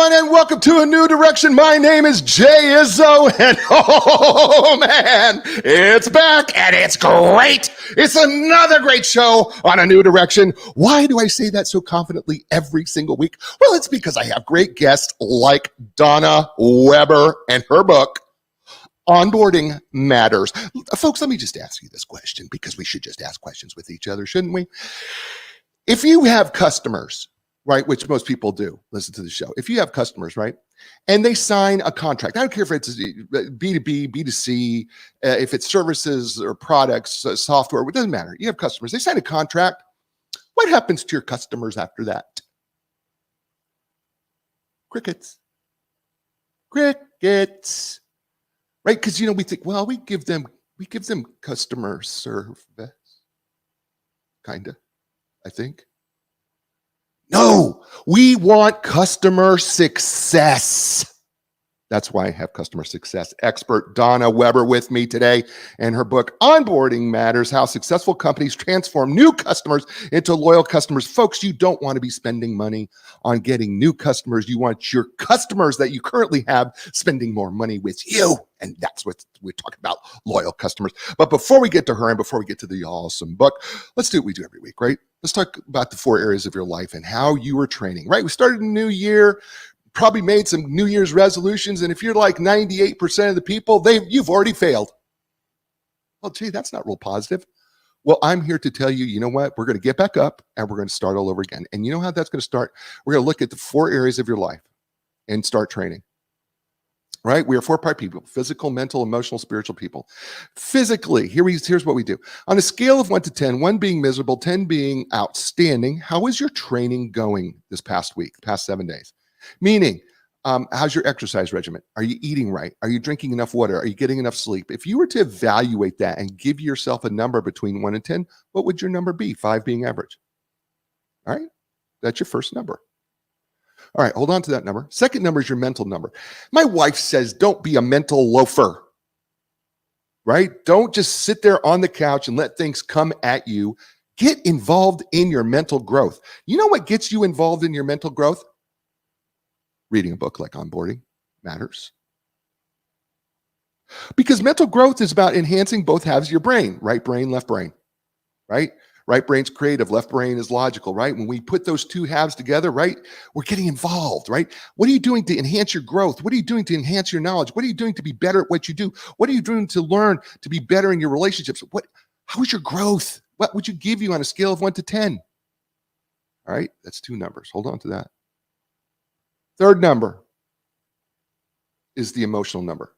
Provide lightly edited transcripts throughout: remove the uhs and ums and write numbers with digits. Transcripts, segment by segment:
everyone, and welcome to A New Direction. My name is Jay Izzo, and oh man, it's back, and it's great. It's another great show on A New Direction. Why do I say that so confidently every single week? Well, it's because I have great guests like Donna Weber and her book, Onboarding Matters. Folks, let me just ask you this question, because we should just ask questions with each other, shouldn't we? If you have customers, right, which most people do, listen to the show. If you have customers, right, and they sign a contract, I don't care if it's B2B, B2C, if it's services or products, software, it doesn't matter. You have customers, they sign a contract. What happens to your customers after that? Crickets. Crickets. Right? Because, you know, we think, well, we give them customer service. Kind of, I think. No, we want customer success. That's why I have customer success expert Donna Weber with me today, and her book, Onboarding Matters, How Successful Companies Transform New Customers into Loyal Customers. Folks, you don't want to be spending money on getting new customers. You want your customers that you currently have spending more money with you. And that's what we're talking about, loyal customers. But before we get to her and before we get to the awesome book, let's do what we do every week, right? Let's talk about the 4 areas of your life and how you are training, right? We started a new year, probably made some New Year's resolutions. And if you're like 98% of the people, you've already failed. Well, gee, that's not real positive. Well, I'm here to tell you, you know what? We're going to get back up and we're going to start all over again. And you know how that's going to start? We're going to look at the 4 areas of your life and start training. Right? We are 4-part people: physical, mental, emotional, spiritual people. Physically, here's what we do. On a scale of 1 to 10, 1 being miserable, 10 being outstanding, how is your training going this past week, past 7 days? Meaning, how's your exercise regimen? Are you eating right? Are you drinking enough water? Are you getting enough sleep? If you were to evaluate that and give yourself a number between 1 and 10, what would your number be? 5 being average. All right? That's your first number. All right, hold on to that number. Second number is your mental number. My wife says, don't be a mental loafer, right? Don't just sit there on the couch and let things come at you. Get involved in your mental growth. You know what gets you involved in your mental growth? Reading a book like Onboarding Matters. Because mental growth is about enhancing both halves of your brain, right brain, left brain, right? Right brain's creative, left brain is logical, right? When we put those 2 halves together, right, we're getting involved, right? What are you doing to enhance your growth? What are you doing to enhance your knowledge? What are you doing to be better at what you do? What are you doing to learn to be better in your relationships? How is your growth? What would you give you on a scale of 1 to 10? All right, that's 2 numbers. Hold on to that. Third number is the emotional number.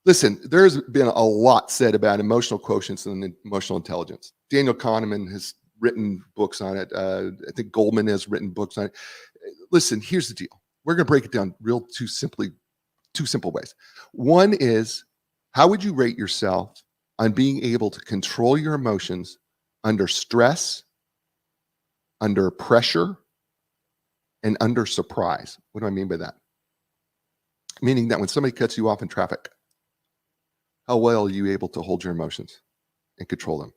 Listen, there's been a lot said about emotional quotients and emotional intelligence. Daniel Kahneman has written books on it. I think Goldman has written books on it. Listen, here's the deal. We're going to break it down two simple ways. One is, how would you rate yourself on being able to control your emotions under stress, under pressure, and under surprise? What do I mean by that? Meaning that when somebody cuts you off in traffic, how well are you able to hold your emotions and control them?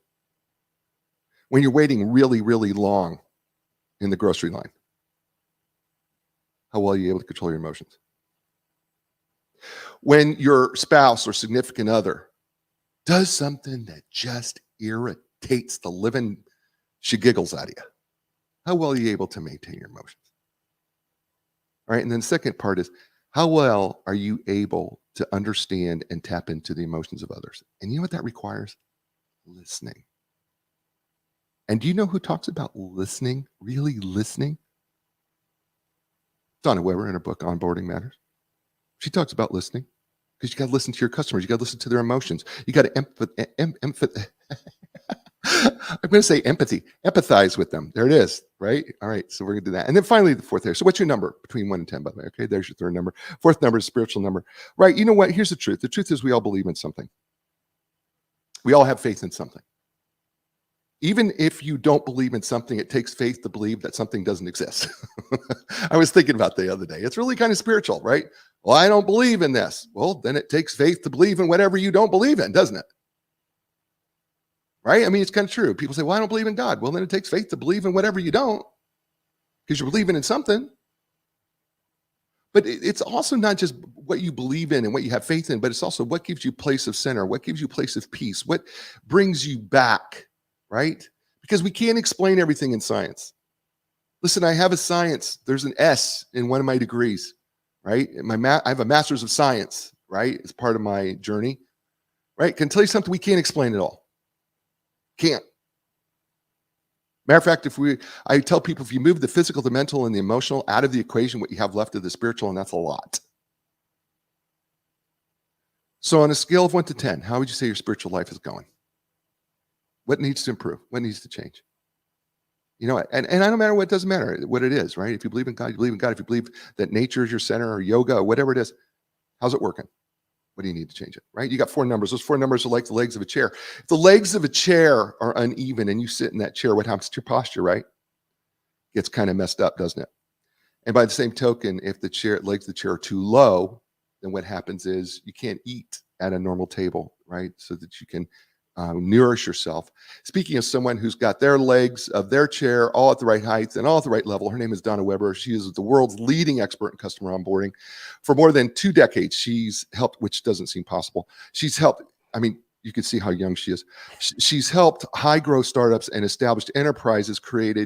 When you're waiting really, really long in the grocery line, how well are you able to control your emotions? When your spouse or significant other does something that just irritates the living giggles out of you, how well are you able to maintain your emotions? All right, and then the second part is, how well are you able to understand and tap into the emotions of others? And you know what that requires? Listening. And do you know who talks about listening, really listening? Donna Weber in her book, Onboarding Matters. She talks about listening, because you got to listen to your customers. You got to listen to their emotions. You got to I'm going to say empathize with them. There it is, right? All right, so we're going to do that. And then finally, the 4th area. So what's your number between 1 and 10, by the way? Okay, there's your 3rd number. 4th number is spiritual number. Right, you know what? Here's the truth. The truth is we all believe in something. We all have faith in something. Even if you don't believe in something, it takes faith to believe that something doesn't exist. I was thinking about the other day. It's really kind of spiritual, right? Well, I don't believe in this. Well, then it takes faith to believe in whatever you don't believe in, doesn't it? Right? I mean, it's kind of true. People say, well, I don't believe in God. Well, then it takes faith to believe in whatever you don't, because you're believing in something. But it's also not just what you believe in and what you have faith in, but it's also what gives you place of center, what gives you place of peace, what brings you back, right? Because we can't explain everything in science. Listen, I have a science. There's an S in one of my degrees, right? I have a master's of science, right? It's part of my journey, right? Can tell you something, we can't explain it all. Can't. Matter of fact, I tell people, if you move the physical, the mental, and the emotional out of the equation, what you have left is the spiritual, and that's a lot. So on a scale of 1 to 10, how would you say your spiritual life is going? What needs to improve? What needs to change? You know, and I don't matter what, it doesn't matter what it is, right? If you believe in God, you believe in God. If you believe that nature is your center, or yoga, or whatever it is, how's it working? What do you need to change it, right? You got 4 numbers. Those 4 numbers are like the legs of a chair. If the legs of a chair are uneven and you sit in that chair, what happens to your posture, right? Gets kind of messed up, doesn't it? And by the same token, if the legs of the chair are too low, then what happens is you can't eat at a normal table, right? So that you can nourish yourself. Speaking of someone who's got their legs of their chair all at the right height and all at the right level, her name is Donna Weber. She is the world's leading expert in customer onboarding. For more than 2 decades, she's helped, which doesn't seem possible. She's helped, I mean, you can see how young she is. She's helped high growth startups and established enterprises create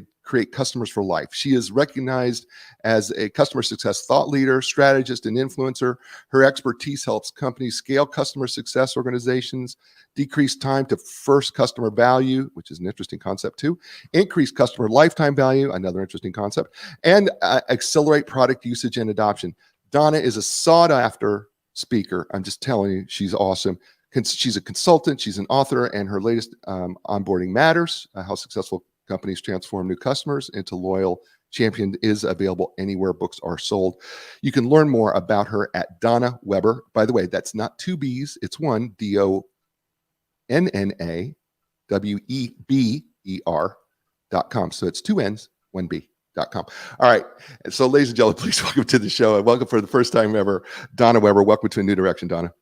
customers for life. She is recognized as a customer success thought leader, strategist, and influencer. Her expertise helps companies scale customer success organizations, decrease time to first customer value, which is an interesting concept too, increase customer lifetime value, another interesting concept, and accelerate product usage and adoption. Donna is a sought after speaker. I'm just telling you, she's awesome. She's a consultant, she's an author, and her latest Onboarding Matters, how successful companies transform new customers into loyal champion, is available anywhere books are sold. You can learn more about her at Donna Weber. By the way, that's not 2 B's, it's 1, DonnaWeber.com. So it's 2 N's, 1 B.com. All right. And so, ladies and gentlemen, please welcome to the show, and welcome for the first time ever, Donna Weber. Welcome to A New Direction, Donna.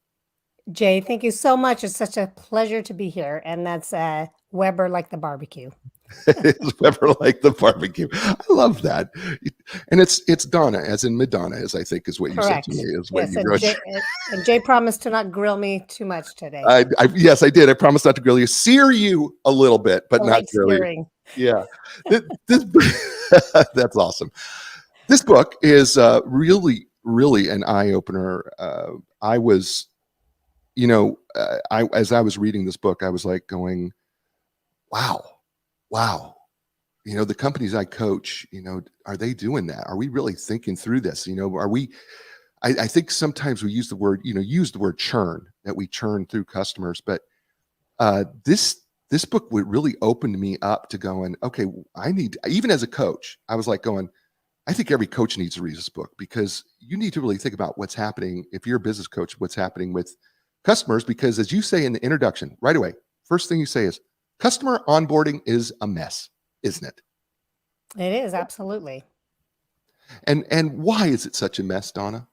Jay, thank you so much. It's such a pleasure to be here. And that's Weber like the barbecue. It's Weber like the barbecue. I love that. And it's Donna, as in Madonna, as I think is what Correct. You said to me, is what Yes, you wrote. and Jay promised to not grill me too much today. Yes, I did. I promised not to grill you. Sear you a little bit, but not grill you. Yeah. That's awesome. This book is really, really an eye-opener. I was, as I was reading this book, I was like going, wow. The companies I coach, are they doing that? Are we really thinking through this? Are we, I think sometimes we use the word churn, that we churn through customers, but this book would really opened me up to going, okay, even as a coach, I was like going, I think every coach needs to read this book, because you need to really think about what's happening. If you're a business coach, what's happening with customers, because as you say in the introduction, right away, first thing you say is customer onboarding is a mess, isn't it? It is, absolutely. And why is it such a mess, Donna?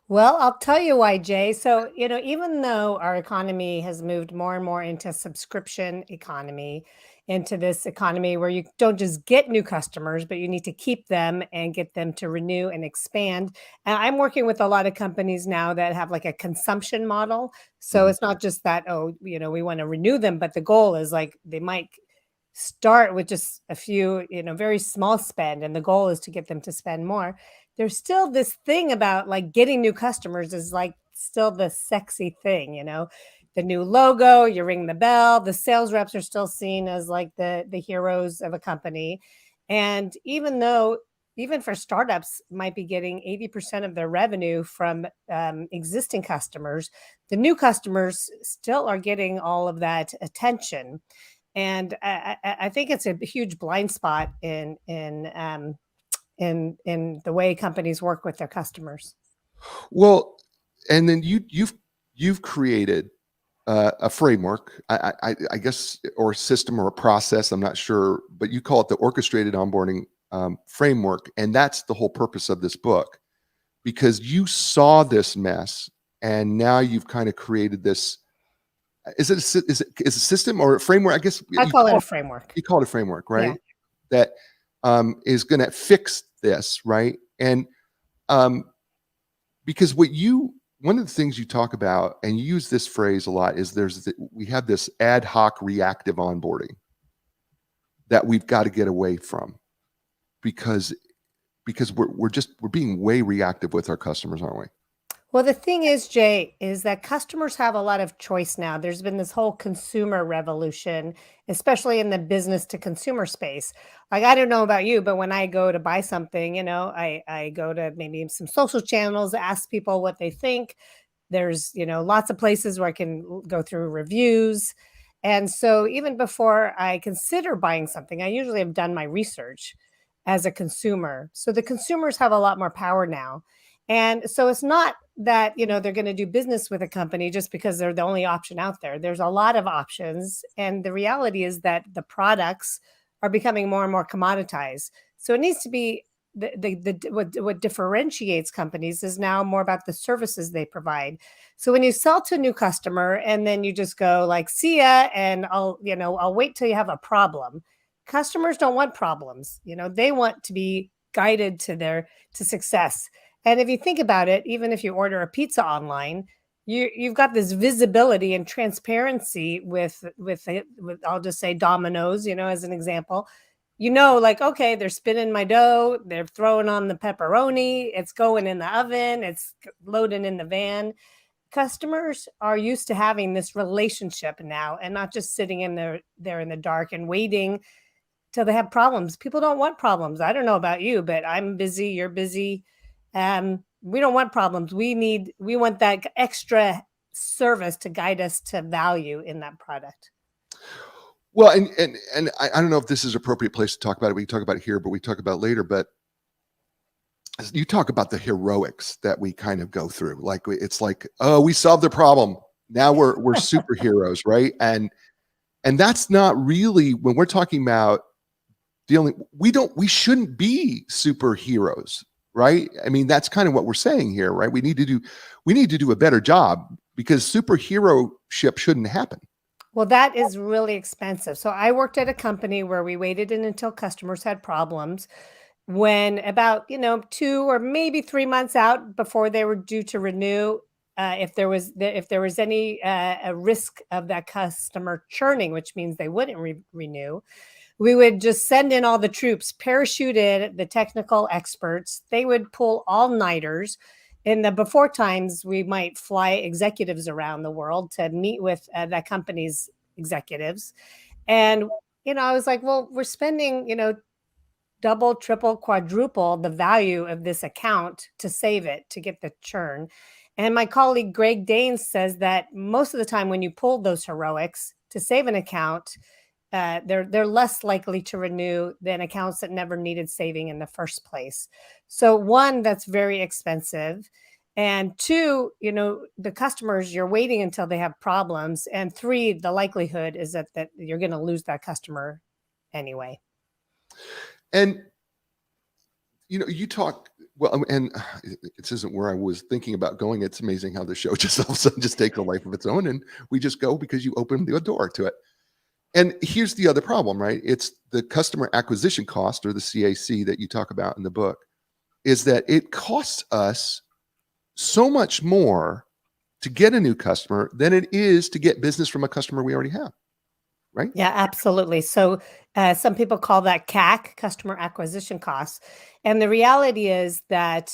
Well, I'll tell you why, Jay. So, even though our economy has moved more and more into subscription economy, into this economy where you don't just get new customers, but you need to keep them and get them to renew and expand. And I'm working with a lot of companies now that have like a consumption model. So it's not just that, we want to renew them, but the goal is like they might start with just a few, very small spend. And the goal is to get them to spend more. There's still this thing about like getting new customers is like still the sexy thing, the new logo, you ring the bell, the sales reps are still seen as like the heroes of a company. And even for startups might be getting 80% of their revenue from existing customers, the new customers still are getting all of that attention. And I think it's a huge blind spot in the way companies work with their customers. Well, and then you've created a framework, I guess, or a system or a process. I'm not sure, but you call it the orchestrated onboarding framework, and that's the whole purpose of this book, because you saw this mess, and now you've kind of created this. Is it a system or a framework? I guess I call it a framework. You call it a framework, right? Yeah. That is going to fix this, right? And because one of the things you talk about, and you use this phrase a lot, is we have this ad hoc reactive onboarding that we've got to get away from, because we're being way reactive with our customers, aren't we? Well, the thing is, Jay, is that customers have a lot of choice now. There's been this whole consumer revolution, especially in the business to consumer space. Like, I don't know about you, but when I go to buy something, I go to maybe some social channels, ask people what they think. There's, lots of places where I can go through reviews. And so even before I consider buying something, I usually have done my research as a consumer. So the consumers have a lot more power now. And so it's not that, they're going to do business with a company just because they're the only option out there. There's a lot of options. And the reality is that the products are becoming more and more commoditized. So it needs to be what differentiates companies is now more about the services they provide. So when you sell to a new customer and then you just go like, see ya, and I'll wait till you have a problem. Customers don't want problems. They want to be guided to success. And if you think about it, even if you order a pizza online, you've got this visibility and transparency with I'll just say Domino's, as an example. Like, okay, they're spinning my dough, they're throwing on the pepperoni, it's going in the oven, it's loading in the van. Customers are used to having this relationship now and not just sitting there in the dark and waiting till they have problems. People don't want problems. I don't know about you, but I'm busy, you're busy. We don't want problems. We want that extra service to guide us to value in that product. Well, and I don't know if this is an appropriate place to talk about it. We can talk about it here, but we talk about it later. But you talk about the heroics that we kind of go through. Like, it's like, oh, we solved the problem. Now we're superheroes, right? And that's not really, when we're talking about we shouldn't be superheroes, right? I mean, that's kind of what we're saying here, right? We need to do a better job, because superhero-ship shouldn't happen. Well, that is really expensive. So I worked at a company where we waited in until customers had problems, when about 2 or maybe 3 months out before they were due to renew, if there was any a risk of that customer churning, which means they wouldn't renew, we would just send in all the troops, parachute in the technical experts. They would pull all-nighters. In the before times, we might fly executives around the world to meet with that company's executives. And, I was like, well, we're spending, double, triple, quadruple the value of this account to save it, to get the churn. And my colleague, Greg Danes, says that most of the time when you pull those heroics to save an account, they're less likely to renew than accounts that never needed saving in the first place. So one, that's very expensive. And two, the customers, you're waiting until they have problems. And three, the likelihood is that you're going to lose that customer anyway. And, you talk, well, and this isn't where I was thinking about going. It's amazing how the show just all of a sudden just takes a life of its own. And we just go because you open the door to it. And here's the other problem, right? It's the customer acquisition cost, or the CAC, that you talk about in the book, is that it costs us so much more to get a new customer than it is to get business from a customer we already have, right? Yeah, absolutely. So some people call that CAC, customer acquisition costs. And the reality is that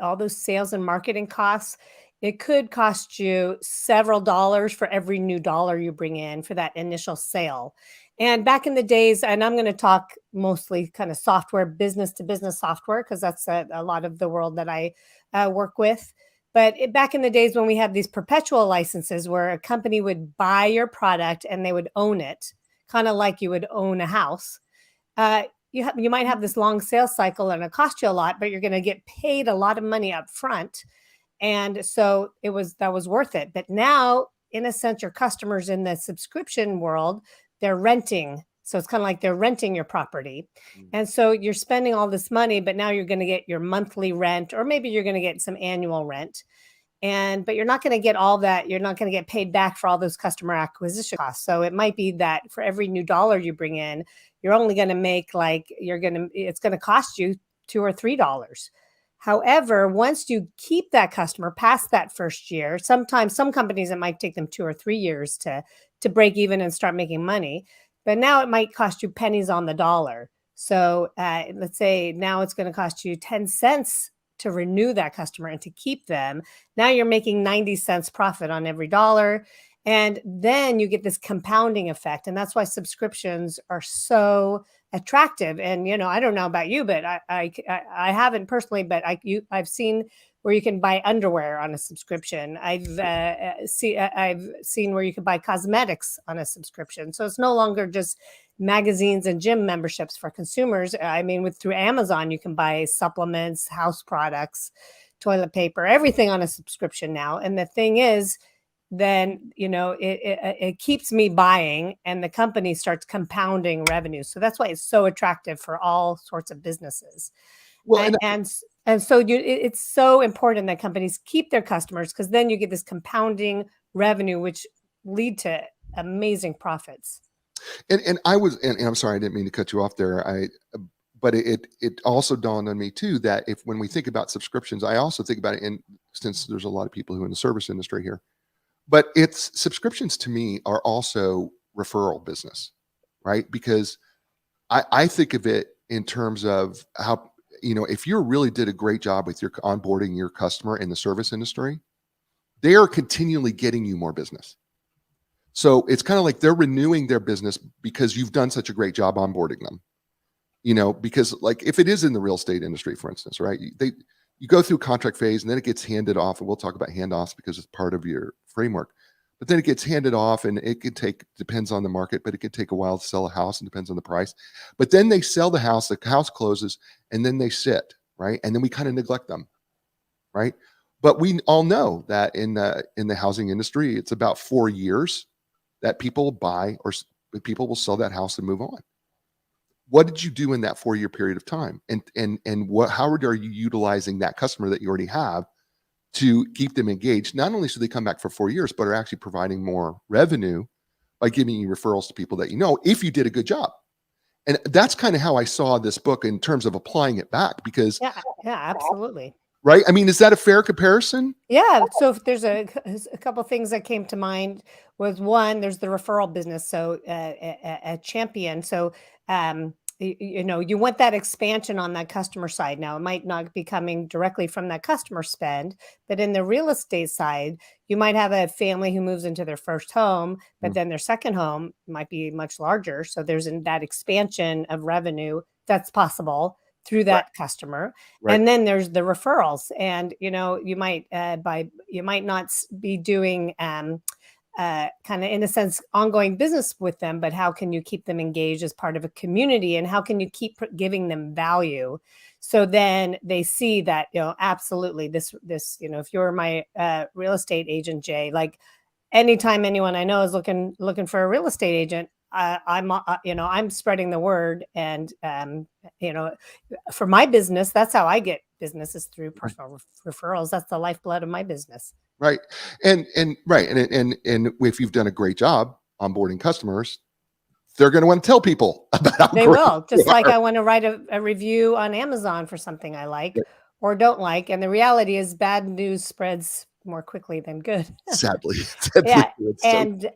all those sales and marketing costs, it could cost you several dollars for every new dollar you bring in for that initial sale. And back in the days, and I'm going to talk mostly kind of software, business to business software, because that's a lot of the world that I work with. But back in the days when we had these perpetual licenses where a company would buy your product and they would own it, kind of like you would own a house, you might have this long sales cycle and it cost you a lot, but you're going to get paid a lot of money up front. And so that was worth it. But now, in a sense, your customers in the subscription world, they're renting. So it's kind of like they're renting your property. And so you're spending all this money, but now you're going to get your monthly rent, or maybe you're going to get some annual rent. But you're not going to get all that. You're not going to get paid back for all those customer acquisition costs. So it might be that for every new dollar you bring in, you're only going to make it's going to cost you $2 or $3. However, once you keep that customer past that first year, sometimes some companies, it might take them 2 or 3 years to break even and start making money, but now it might cost you pennies on the dollar. So, let's say now it's gonna cost you 10 cents to renew that customer and to keep them. Now you're making 90 cents profit on every dollar, and then you get this compounding effect, and that's why subscriptions are so attractive. And I don't know about you, but I haven't personally, but I've seen where you can buy underwear on a subscription. I've seen where you can buy cosmetics on a subscription. So it's no longer just magazines and gym memberships for consumers. I mean, through Amazon, you can buy supplements, house products, toilet paper, everything on a subscription now. And the thing is, then it keeps me buying, and the company starts compounding revenue. So that's why it's so attractive for all sorts of businesses. Well, And and and so it's so important that companies keep their customers, because then you get this compounding revenue, which lead to amazing profits. and I'm sorry, I didn't mean to cut you off there. But it also dawned on me too that when we think about subscriptions, I also think about it since there's a lot of people who are in the service industry here. But subscriptions to me are also referral business, right? Because I think of it in terms of how, if you really did a great job with your onboarding your customer in the service industry, they are continually getting you more business. So it's kind of like they're renewing their business because you've done such a great job onboarding them. Because like if it is in the real estate industry, for instance, right? You go through contract phase and then it gets handed off, and we'll talk about handoffs because it's part of your framework. But then it gets handed off, and it could depends on the market, but it could take a while to sell a house, and depends on the price. But then they sell the house closes, and then they sit, right? And then we kind of neglect them, right? But we all know that in the housing industry, it's about 4 years that people buy, or people will sell that house and move on. What did you do in that 4-year period of time? And how are you utilizing that customer that you already have to keep them engaged? Not only so they come back for 4 years, but are actually providing more revenue by giving you referrals to people that if you did a good job. And that's kind of how I saw this book in terms of applying it back, because Yeah, absolutely. right? I mean, is that a fair comparison? Yeah. So if there's a couple things that came to mind, was one, there's the referral business. So a champion. So you want that expansion on that customer side. Now it might not be coming directly from that customer spend, but in the real estate side, you might have a family who moves into their first home, but Mm. then their second home might be much larger. So there's that expansion of revenue that's possible through Right, that customer. right, And then there's the referrals, and you might not be doing kind of, in a sense, ongoing business with them, but how can you keep them engaged as part of a community, and how can you keep giving them value, so then they see that absolutely, this if you're my real estate agent, Jay, like anytime anyone I know is looking for a real estate agent, I'm spreading the word. And you know for my business, that's how I get business, is through personal referrals. That's the lifeblood of my business. right. And right. And if you've done a great job onboarding customers, they're going to want to tell people about how They great will, you just like are. I want to write a review on Amazon for something I like Right. or don't like. And the reality is, bad news spreads more quickly than good. Sadly, sadly, Yeah. it's so And true.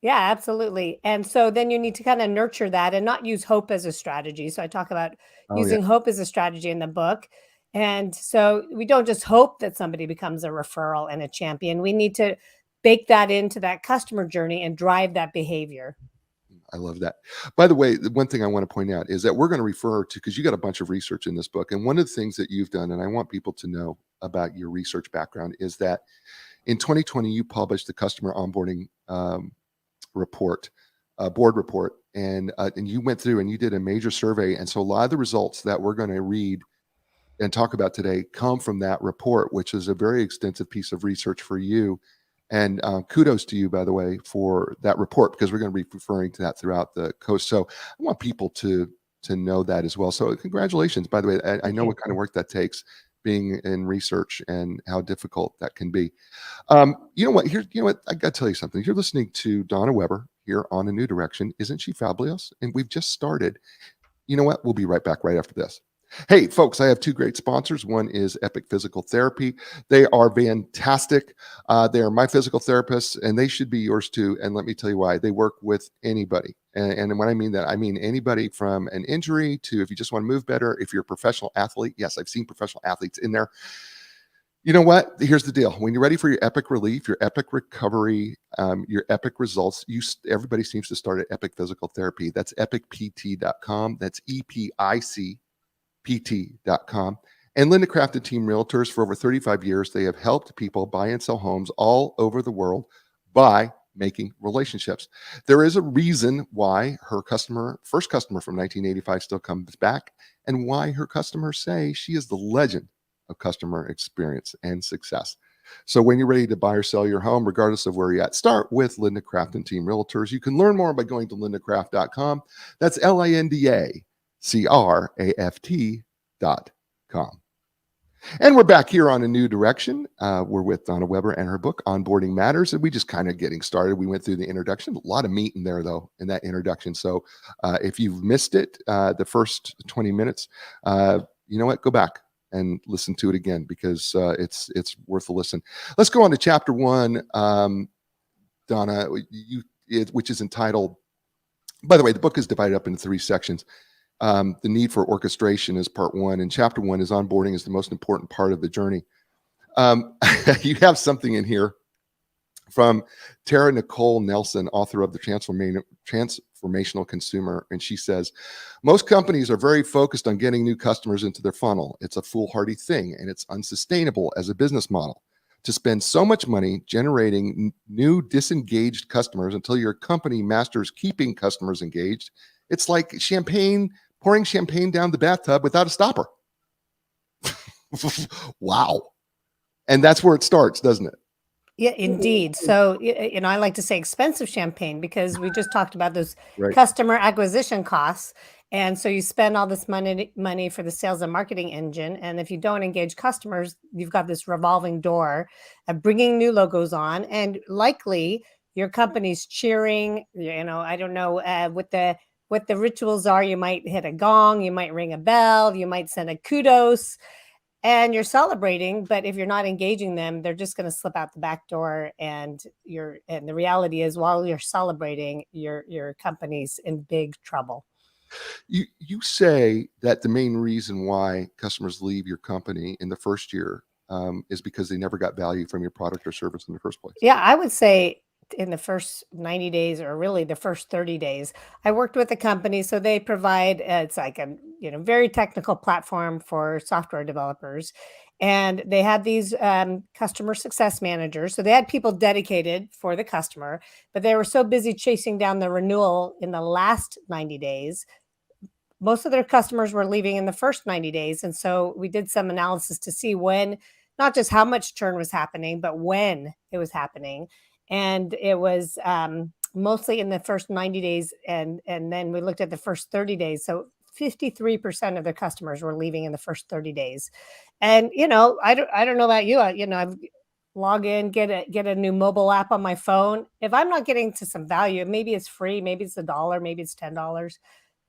yeah, absolutely. And so then you need to kind of nurture that and not use hope as a strategy. So I talk about Oh yeah. using hope as a strategy in the book. And so we don't just hope that somebody becomes a referral and a champion. We need to bake that into that customer journey and drive that behavior. I love that. By the way, the one thing I want to point out is that we're going to refer to, because you got a bunch of research in this book. And one of the things that you've done, and I want people to know about your research background, is that in 2020, you published the customer onboarding report, board report, and you went through and you did a major survey. And so a lot of the results that we're going to read and talk about today come from that report, which is a very extensive piece of research for you. And kudos to you, by the way, for that report, because we're going to be referring to that throughout the coast. So I want people to know that as well. So congratulations, by the way. I Thank know you. what kind of work that takes, being in research, and how difficult that can be. You know what? I got to tell you something. You're listening to Donna Weber here on A New Direction. Isn't she fabulous? And we've just started. You know what? We'll be right back right after this. Hey, folks, I have two great sponsors. One is Epic Physical Therapy. They are fantastic. They are my physical therapists, and they should be yours too. And let me tell you why. They work with anybody. And when I mean that, I mean anybody from an injury to if you just want to move better, if you're a professional athlete. Yes, I've seen professional athletes in there. You know what? Here's the deal. When you're ready for your epic relief, your epic recovery, your epic results, everybody seems to start at Epic Physical Therapy. That's epicpt.com. That's EPIC. pt.com. And Linda Craft and Team Realtors, for over 35 years, they have helped people buy and sell homes all over the world by making relationships. There is a reason why her first customer from 1985 still comes back, and why her customers say she is the legend of customer experience and success. So when you're ready to buy or sell your home, regardless of where you're at, start with Linda Craft and Team Realtors. You can learn more by going to lindacraft.com. That's LINDACRAFT.com. And we're back here on A New Direction. We're with Donna Weber and her book, Onboarding Matters. And we just kind of getting started. We went through the introduction. A lot of meat in there, though, in that introduction. So if you've missed it, the first 20 minutes, you know what? Go back and listen to it again, because it's worth a listen. Let's go on to chapter 1, Donna, which is entitled, by the way, the book is divided up into 3 sections. The need for orchestration is part 1, and chapter 1 is onboarding is the most important part of the journey. You have something in here from Tara Nicole Nelson, author of The Transformational Consumer. And she says, most companies are very focused on getting new customers into their funnel. It's a foolhardy thing, and it's unsustainable as a business model to spend so much money generating new disengaged customers until your company masters keeping customers engaged. It's like pouring champagne down the bathtub without a stopper. Wow. And that's where it starts, doesn't it? Yeah, indeed. So, I like to say expensive champagne, because we just talked about those Right. customer acquisition costs. And so you spend all this money for the sales and marketing engine. And if you don't engage customers, you've got this revolving door of bringing new logos on. And likely your company's cheering, I don't know what the rituals are. You might hit a gong, you might ring a bell, you might send a kudos, and you're celebrating. But if you're not engaging them, they're just going to slip out the back door. And the reality is, while you're celebrating, your company's in big trouble. You say that the main reason why customers leave your company in the first year is because they never got value from your product or service in the first place. Yeah, I would say in the first 90 days, or really the first 30 days. I worked with a company, so they provide it's like a very technical platform for software developers. And they had these customer success managers. So they had people dedicated for the customer, but they were so busy chasing down the renewal in the last 90 days. Most of their customers were leaving in the first 90 days. And so we did some analysis to see when, not just how much churn was happening, but when it was happening. And it was mostly in the first 90 days. And then we looked at the first 30 days. So 53% of their customers were leaving in the first 30 days. And, I don't know about you. I've log in, get a new mobile app on my phone. If I'm not getting to some value, maybe it's free, maybe it's $1, maybe it's $10.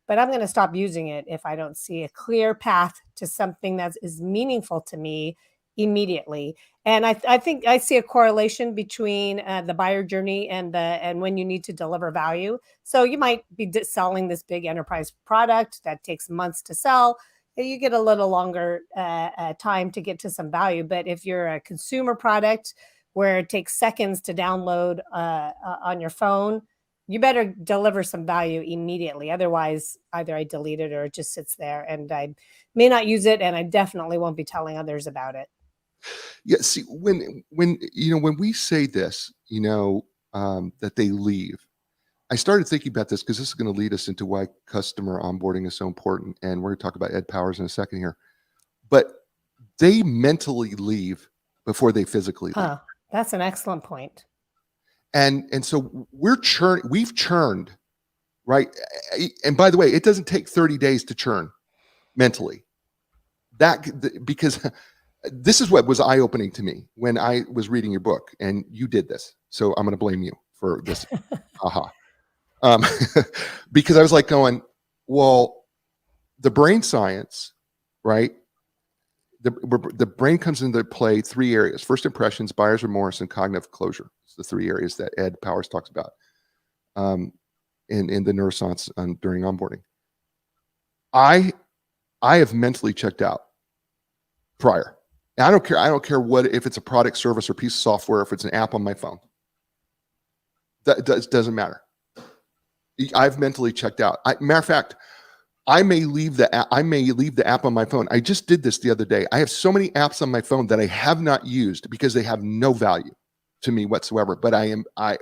But I'm going to stop using it if I don't see a clear path to something that is meaningful to me immediately. And I think I see a correlation between the buyer journey and when you need to deliver value. So you might be selling this big enterprise product that takes months to sell. You get a little longer time to get to some value. But if you're a consumer product where it takes seconds to download on your phone, you better deliver some value immediately. Otherwise, either I delete it or it just sits there, and I may not use it, and I definitely won't be telling others about it. Yeah. See, when we say this, that they leave, I started thinking about this because this is going to lead us into why customer onboarding is so important. And we're going to talk about Ed Powers in a second here. But they mentally leave before they physically leave. Oh, that's an excellent point. And so we've churned, right? And by the way, it doesn't take 30 days to churn mentally. Because this is what was eye-opening to me when I was reading your book, and you did this. So I'm going to blame you for this. Because I was like going, well, the brain science, right? The brain comes into play 3 areas: first impressions, buyer's remorse, and cognitive closure. It's the 3 areas that Ed Powers talks about in the neuroscience during onboarding. I have mentally checked out prior. And I don't care what, if it's a product, service, or piece of software, if it's an app on my phone. That doesn't matter. I've mentally checked out. Matter of fact, I may leave the app on my phone. I just did this the other day. I have so many apps on my phone that I have not used because they have no value to me whatsoever. But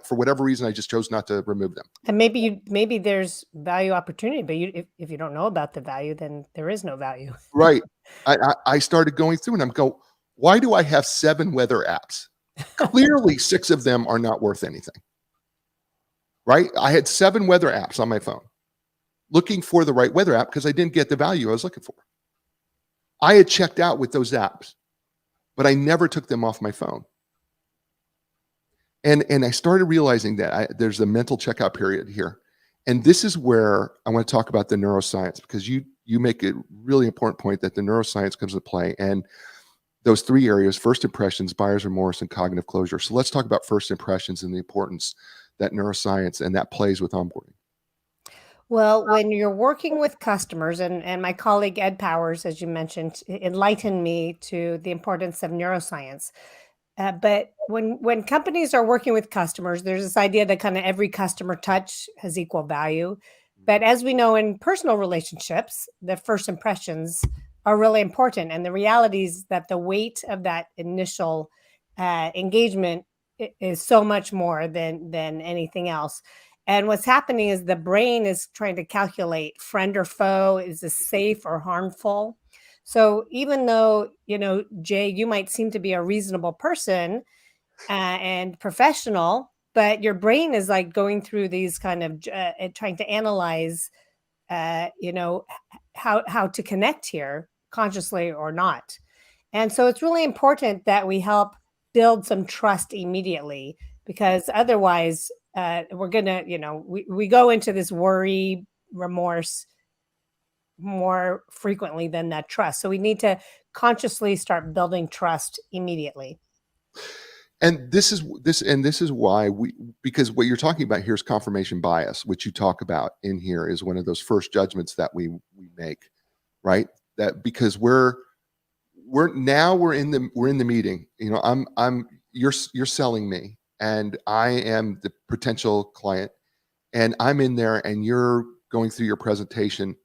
for whatever reason, I just chose not to remove them. And maybe there's value opportunity, but if you don't know about the value, then there is no value. Right. I started going through and I'm going, why do I have 7 weather apps? Clearly 6 of them are not worth anything. Right? I had 7 weather apps on my phone looking for the right weather app because I didn't get the value I was looking for. I had checked out with those apps, but I never took them off my phone. And I started realizing that there's a mental checkout period here. And this is where I want to talk about the neuroscience, because you make a really important point that the neuroscience comes into play. And those 3 areas: first impressions, buyer's remorse, and cognitive closure. So let's talk about first impressions and the importance that neuroscience and that plays with onboarding. Well, when you're working with customers, and my colleague Ed Powers, as you mentioned, enlightened me to the importance of neuroscience. But when companies are working with customers, there's this idea that kind of every customer touch has equal value. But as we know in personal relationships, the first impressions are really important, and the reality is that the weight of that initial engagement is so much more than anything else. And what's happening is the brain is trying to calculate friend or foe, is this safe or harmful? So even though, Jay, you might seem to be a reasonable person and professional, but your brain is like going through these kind of trying to analyze, how to connect here, consciously or not. And so it's really important that we help build some trust immediately, because otherwise we're gonna, we go into this worry, remorse more frequently than that trust. So we need to consciously start building trust immediately. And this is why because what you're talking about here is confirmation bias, which you talk about in here, is one of those first judgments that we make, right? That because we're in the meeting, you're selling me, and I am the potential client, and I'm in there and you're going through your presentation,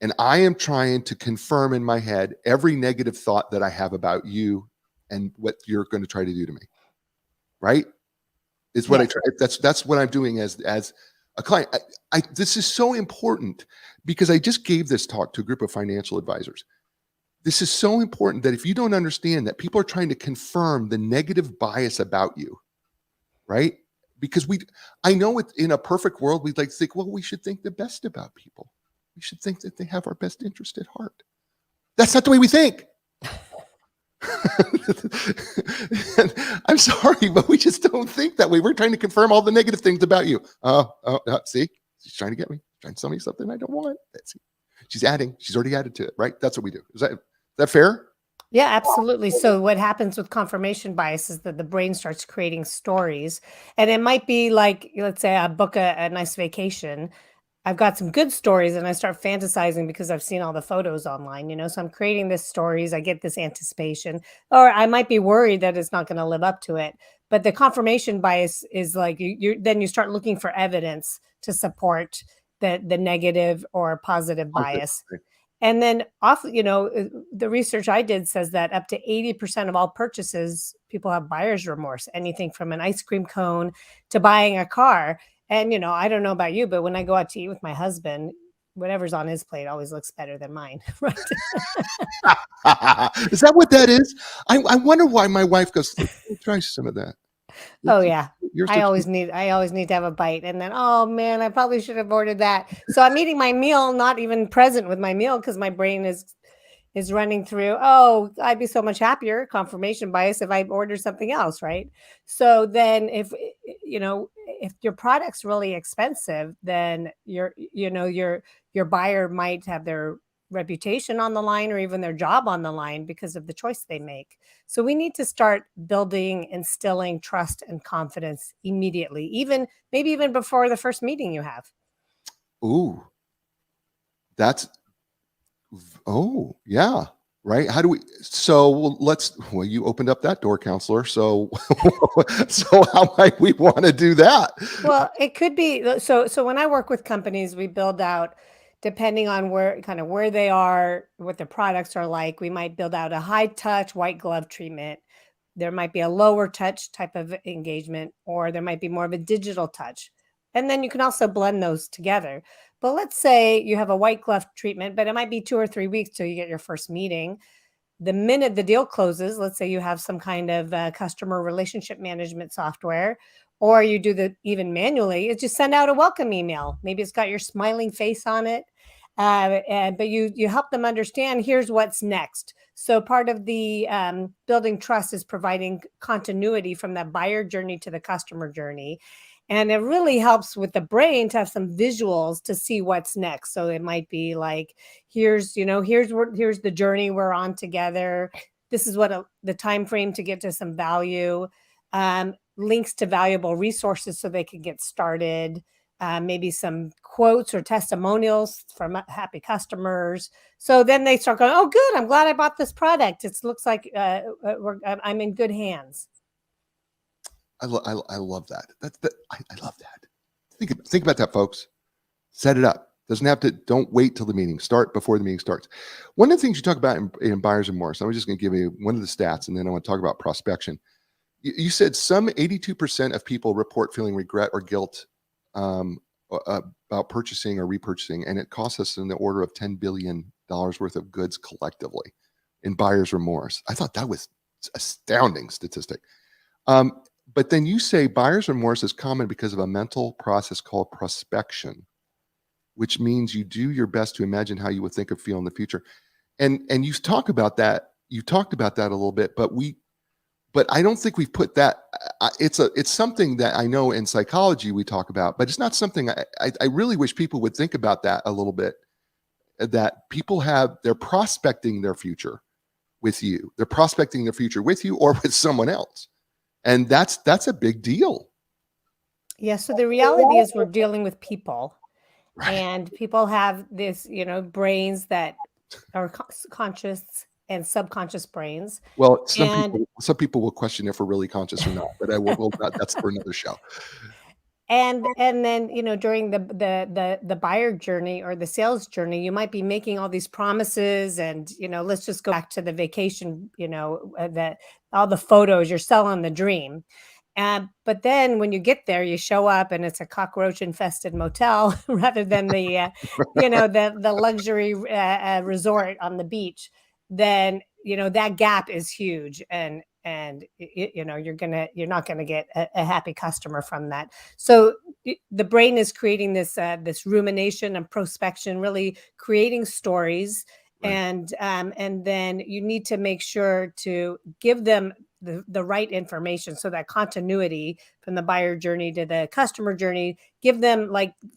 and I am trying to confirm in my head every negative thought that I have about you and what you're going to try to do to me. Right? Is what I try. That's what I'm doing as a client. This is so important because I just gave this talk to a group of financial advisors. This is so important that if you don't understand that people are trying to confirm the negative bias about you, right? Because I know in a perfect world, we'd like to think, well, we should think the best about people. We should think that they have our best interest at heart. That's not the way we think. I'm sorry, but we just don't think that way. We're trying to confirm all the negative things about you. See, she's trying to get me, trying to tell me something I don't want. She's already added to it, right? That's what we do. Is that fair? Yeah, absolutely. So what happens with confirmation bias is that the brain starts creating stories, and it might be like, let's say I book a nice vacation. I've got some good stories and I start fantasizing because I've seen all the photos online, so I'm creating this stories. I get this anticipation, or I might be worried that it's not going to live up to it. But the confirmation bias is like then you start looking for evidence to support the negative or positive bias. Okay. And then the research I did says that up to 80% of all purchases, people have buyer's remorse, anything from an ice cream cone to buying a car. And, I don't know about you, but when I go out to eat with my husband, whatever's on his plate always looks better than mine. Right. Is that what that is? I wonder why my wife goes, try some of that. Oh yeah. I always need need to have a bite. And then, oh man, I probably should have ordered that. So I'm eating my meal, not even present with my meal, because my brain is running through, oh, I'd be so much happier, confirmation bias, if I order something else, right? So then if your product's really expensive, then your buyer might have their reputation on the line or even their job on the line because of the choice they make. So we need to start building, instilling trust and confidence immediately, even maybe even before the first meeting you have. Ooh, that's, oh, yeah. Right. How do we, so well, you opened up that door, counselor. So, so how might we want to do that? Well, it could be so when I work with companies, we build out depending on where they are, what their products are like, we might build out a high touch white glove treatment. There might be a lower touch type of engagement, or there might be more of a digital touch. And then you can also blend those together. But let's say you have a white glove treatment, but it might be 2 or 3 weeks till you get your first meeting. The minute the deal closes, let's say you have some kind of customer relationship management software, or you do the even manually, is just send out a welcome email. Maybe it's got your smiling face on it, but you help them understand here's what's next. So part of the building trust is providing continuity from that buyer journey to the customer journey. And it really helps with the brain to have some visuals to see what's next. So it might be like, here's the journey we're on together. This is what the time frame to get to some value, links to valuable resources so they can get started. Maybe some quotes or testimonials from happy customers. So then they start going, oh, good. I'm glad I bought this product. It looks like I'm in good hands. I love that. I love that. Think about that, folks. Set it up. Doesn't have to. Don't wait till the meeting. Start before the meeting starts. One of the things you talk about in buyer's remorse, I'm just going to give you one of the stats, and then I want to talk about prospection. You said some 82% of people report feeling regret or guilt about purchasing or repurchasing, and it costs us in the order of $10 billion worth of goods collectively in buyer's remorse. I thought that was astounding statistic. But then you say buyer's remorse is common because of a mental process called prospection, which means you do your best to imagine how you would think or feel in the future. And you talk about that. You talked about that a little bit, but I don't think we've put that. It's something that I know in psychology we talk about, but it's not something I really wish people would think about that a little bit. That people they're prospecting their future with you. They're prospecting their future with you or with someone else. And that's a big deal. Yeah. So the reality is we're dealing with people, Right. and people have this, brains that are conscious and subconscious brains. Well, some people will question if we're really conscious or not, but that's for another show. And then, during the buyer journey or the sales journey, you might be making all these promises and, let's just go back to the vacation, that all the photos, you're selling the dream. But then when you get there, you show up and it's a cockroach infested motel rather than the, the luxury resort on the beach. Then, that gap is huge. And you're not going to get a happy customer from that. So the brain is creating this rumination and prospection, really creating stories. Right. And then you need to make sure to give them the right information, so that continuity from the buyer journey to the customer journey, give them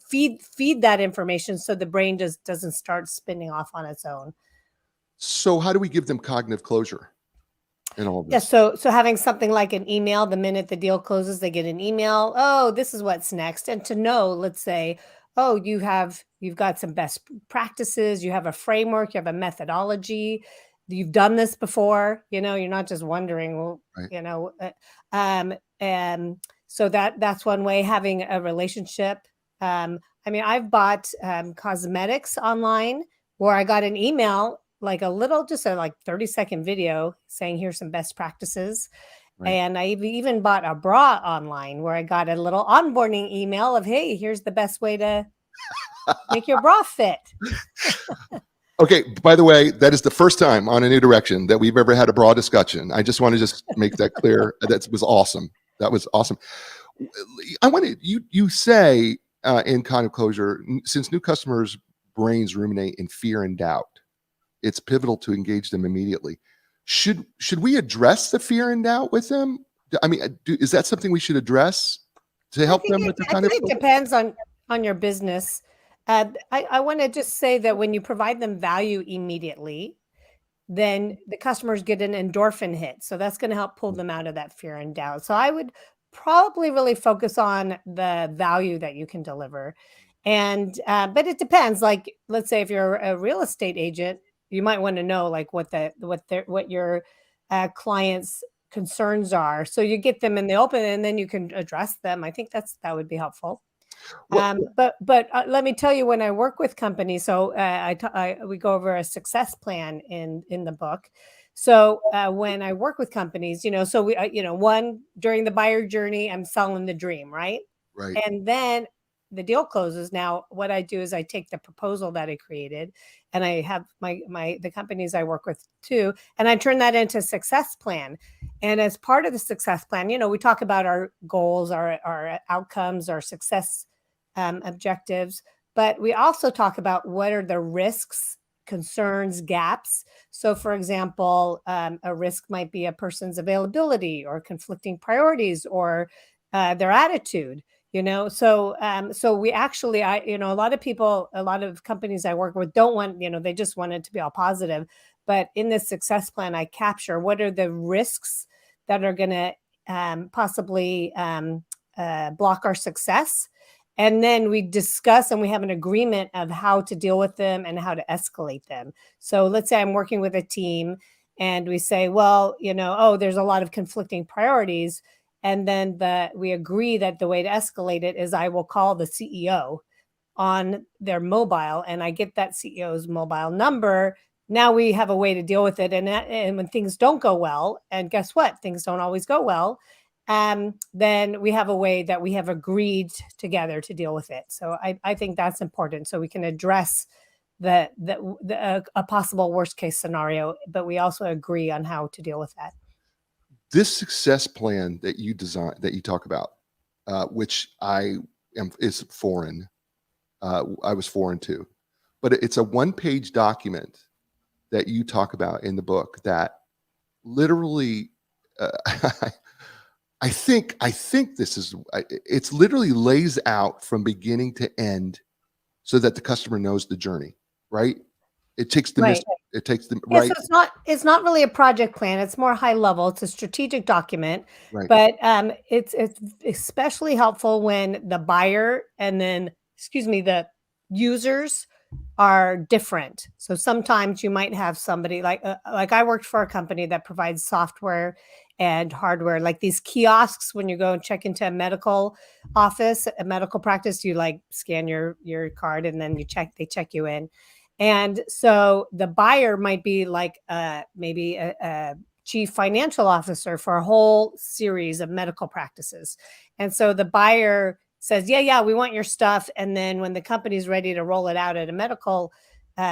feed that information so the brain just doesn't start spinning off on its own. So how do we give them cognitive closure in all of this? Yeah, so having something like an email, the minute the deal closes, they get an email. Oh, this is what's next. And to know, let's say, oh, you've got some best practices, you have a framework, you have a methodology, you've done this before, you're not just wondering, well, right. And so that's one way, having a relationship. I've bought cosmetics online where I got an email, like a 30-second video saying, here's some best practices. Right. And I even bought a bra online where I got a little onboarding email of, hey, here's the best way to make your bra fit. Okay, by the way, that is the first time on A New Direction that we've ever had a bra discussion. I just want to make that clear. That was awesome. That was awesome. I wanted you say in cognitive closure, since new customers' brains ruminate in fear and doubt, it's pivotal to engage them immediately. Should we address the fear and doubt with them? I mean, is that something we should address to help them with the kind of? It depends on your business. I want to just say that when you provide them value immediately, then the customers get an endorphin hit. So that's going to help pull them out of that fear and doubt. So I would probably really focus on the value that you can deliver. And, but it depends. Like, let's say if you're a real estate agent, you might want to know like what your clients' concerns are. So you get them in the open and then you can address them. I think that would be helpful. Well, But let me tell you, when I work with companies, so we go over a success plan in the book. So when I work with companies, so one during the buyer journey, I'm selling the dream, right? right. And then the deal closes. Now, what I do is I take the proposal that I created, and I have the companies I work with too, and I turn that into a success plan. And as part of the success plan, we talk about our goals, our outcomes, our success objectives, but we also talk about what are the risks, concerns, gaps. So, for example, a risk might be a person's availability or conflicting priorities or their attitude. So we actually, a lot of people, a lot of companies I work with don't want, they just want it to be all positive. But in this success plan, I capture what are the risks that are going to possibly block our success. And then we discuss and we have an agreement of how to deal with them and how to escalate them. So let's say I'm working with a team and we say, well, oh, there's a lot of conflicting priorities. And then we agree that the way to escalate it is I will call the CEO on their mobile and I get that CEO's mobile number. Now we have a way to deal with it. And when things don't go well, and guess what? Things don't always go well. Then we have a way that we have agreed together to deal with it. So I think that's important. So we can address a possible worst case scenario, but we also agree on how to deal with that. This success plan that you design, that you talk about, which is foreign. I was foreign too, but it's a one-page document that you talk about in the book that literally, I think it's literally lays out from beginning to end so that the customer knows the journey, right? It takes the Right. it takes the Yeah, so right, it's not really a project plan. It's more high level. It's a strategic document, right. but it's especially helpful when the buyer and then, excuse me, the users are different. So sometimes you might have somebody like I worked for a company that provides software and hardware, like these kiosks when you go and check into a medical office, a medical practice, you like scan your card and then they check you in. And so the buyer might be like maybe a chief financial officer for a whole series of medical practices. And so the buyer says, yeah, we want your stuff. And then when the company's ready to roll it out at a medical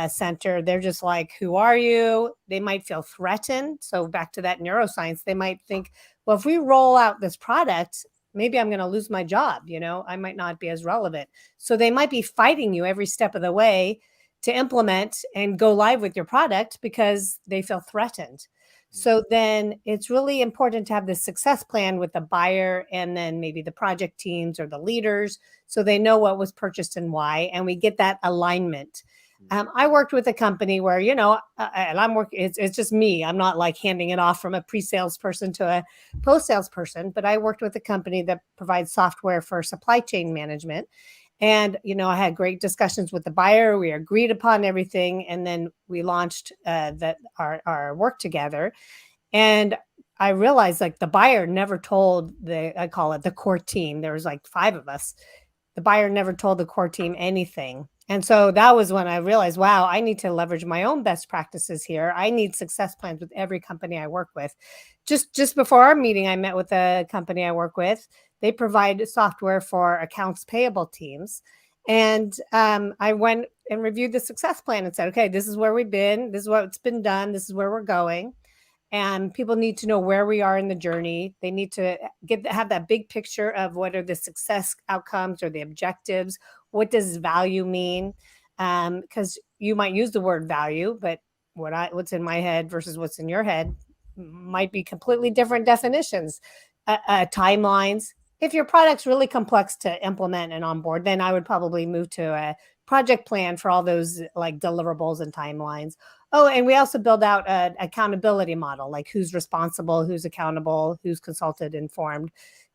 center, they're just like, who are you? They might feel threatened. So back to that neuroscience, they might think, well, if we roll out this product, maybe I'm going to lose my job. I might not be as relevant. So they might be fighting you every step of the way to implement and go live with your product because they feel threatened. So then it's really important to have this success plan with the buyer and then maybe the project teams or the leaders so they know what was purchased and why, and we get that alignment. I worked with a company where, and I'm working, it's just me. I'm not like handing it off from a pre-sales person to a post-sales person, but I worked with a company that provides software for supply chain management. And, I had great discussions with the buyer. We agreed upon everything. And then we launched our work together. And I realized like the buyer never told I call it the core team. There was like 5 of us. The buyer never told the core team anything. And so that was when I realized, wow, I need to leverage my own best practices here. I need success plans with every company I work with. Just before our meeting, I met with a company I work with. They provide software for accounts payable teams. And I went and reviewed the success plan and said, okay, this is where we've been. This is what's been done. This is where we're going. And people need to know where we are in the journey. They need to have that big picture of what are the success outcomes or the objectives. What does value mean? Because you might use the word value, but what's in my head versus what's in your head might be completely different definitions. Timelines. If your product's really complex to implement and onboard, then I would probably move to a project plan for all those like deliverables and timelines. Oh, and we also build out an accountability model, like who's responsible, who's accountable, who's consulted, informed,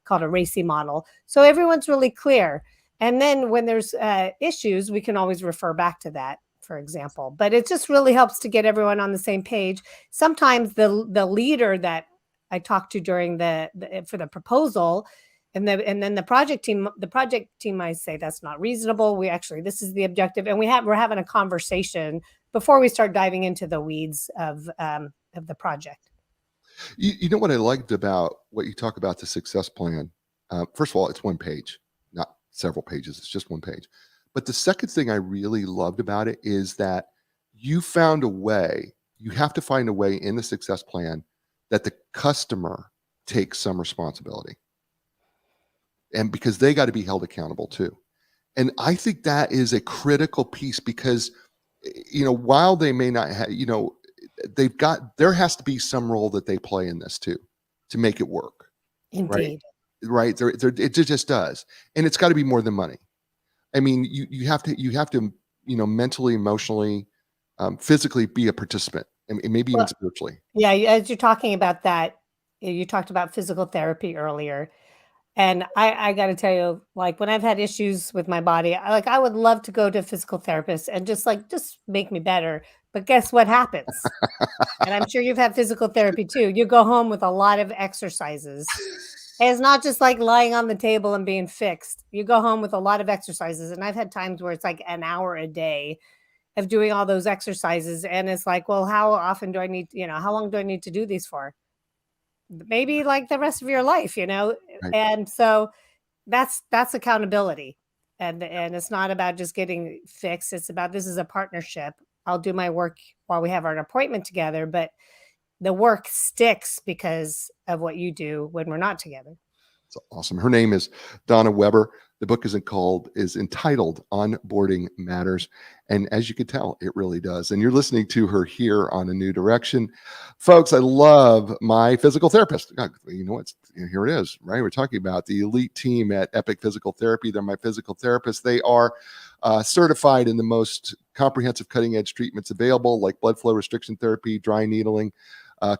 called a RACI model. So everyone's really clear. And then when there's issues, we can always refer back to that, for example. But it just really helps to get everyone on the same page. Sometimes the leader that I talked to during for the proposal, and then the project team might say that's not reasonable. This is the objective, and we're having a conversation before we start diving into the weeds of the project. You know what I liked about what you talk about the success plan? First of all, it's one page, not several pages. It's just one page. But the second thing I really loved about it is that you found a way. You have to find a way in the success plan that the customer takes some responsibility, and because they got to be held accountable too. And I think that is a critical piece because, while they may not have, there has to be some role that they play in this too, to make it work. Indeed. Right. It just does. And it's got to be more than money. I mean, you have to, mentally, emotionally, physically be a participant, and maybe even spiritually. Yeah. As you're talking about that, you talked about physical therapy earlier. And I got to tell you, like when I've had issues with my body, I would love to go to a physical therapist and just make me better. But guess what happens? And I'm sure you've had physical therapy too. You go home with a lot of exercises. And it's not just like lying on the table and being fixed. You go home with a lot of exercises. And I've had times where it's like an hour a day of doing all those exercises. And it's like, well, how often do I need, how long do I need to do these for? Maybe like the rest of your life, Right. And so that's accountability. And it's not about just getting fixed. It's about, this is a partnership. I'll do my work while we have our appointment together, but the work sticks because of what you do when we're not together. It's awesome. Her name is Donna Weber. The book is entitled Onboarding Matters. And as you can tell, it really does. And you're listening to her here on A New Direction. Folks, I love my physical therapist. God, here it is, right? We're talking about the elite team at Epic Physical Therapy. They're my physical therapists. They are certified in the most comprehensive cutting edge treatments available, like blood flow restriction therapy, dry needling,